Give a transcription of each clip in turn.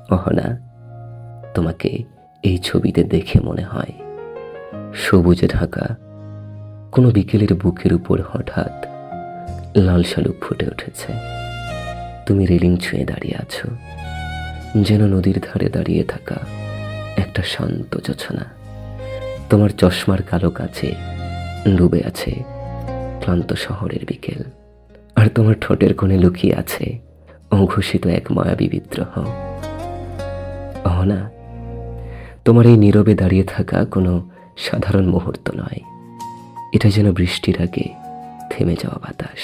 অহনা, তোমাকে এই ছবিতে দেখে মনে হয় সবুজে ঢাকা কোনো বিকেলের বুকের উপর হঠাৎ লাল শালুক ফুটে উঠেছে। তুমি রেলিং ছুঁয়ে দাঁড়িয়ে আছো, যেন নদীর ধারে দাঁড়িয়ে থাকা একটা শান্ত জোছনা। তোমার চশমার কালো কাছে ডুবে আছে ক্লান্ত শহরের বিকেল, আর তোমার ঠোঁটের কোণে লুকিয়ে আছে অঘোষিত এক মায়াবী বিদ্রোহ। অহনা, তোমার এই নীরবে দাঁড়িয়ে থাকা কোনো সাধারণ মুহূর্ত নয়। এটা যেন বৃষ্টির আগে থেমে যাওয়া বাতাস,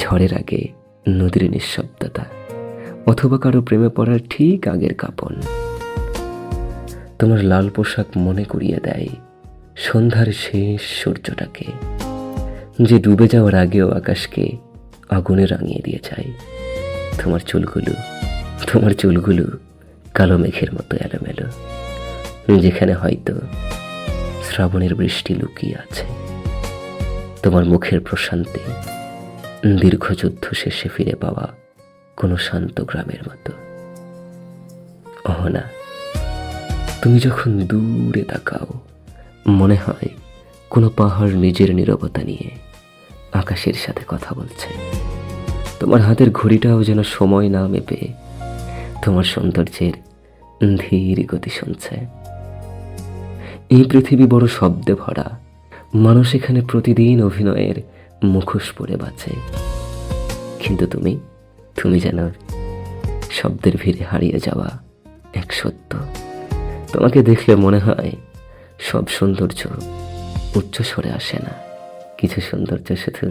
ঝড়ের আগে নদীর নিঃশব্দতা, অথবা কারো প্রেমে পড়ার ঠিক আগের কাঁপন। তোমার লাল পোশাক মনে করিয়ে দেয় সন্ধ্যার শেষ সূর্যটাকে, যে ডুবে যাওয়ার আগেও আকাশকে আগুনে রাঙিয়ে দিয়ে যায়। তোমার চুলগুলো কালো মেঘের মতো এলোমেলো, যেখানে হয়তো শ্রাবণের বৃষ্টি লুকিয়ে আছে। তোমার মুখের প্রশান্তি দীর্ঘ যুদ্ধ শেষে ফিরে পাওয়া কোনো শান্ত গ্রামের মতো। অহনা, তুমি যখন দূরে তাকাও, মনে হয় কোনো পাহাড় নিজের নীরবতা নিয়ে আকাশের সাথে কথা বলছে। তোমার হাতের ঘড়িটাও যেন সময় না মেপে তোমার সৌন্দর্যের ধীর গতি শুনছে। এই পৃথিবী বড় শব্দে ভরা, মানুষ এখানে প্রতিদিন অভিনয়ের মুখোশ পরে বাঁচে, কিন্তু তুমি যেন শব্দের ভিড়ে হারিয়ে যাওয়া এক সত্য। তোমাকে দেখলে মনে হয় সব সৌন্দর্য উচ্চ স্বরে আসে না, কিছু সৌন্দর্য শুধু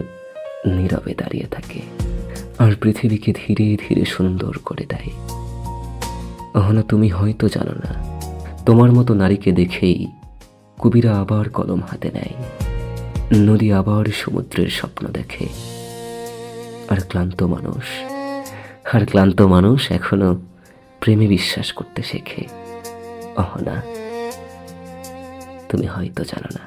নীরবে দাঁড়িয়ে থাকে আর পৃথিবীকে ধীরে ধীরে সুন্দর করে দেয়। অহনা, তুমি হয়তো জানো না, তোমার মতো নারীকে দেখেই কবিরা আবার কলম হাতে নেয়, নদী আবার সমুদ্রের স্বপ্ন দেখে, আর ক্লান্ত মানুষ এখনো প্রেমে বিশ্বাস করতে শেখে। অহনা, তুমি হয়তো জানো না।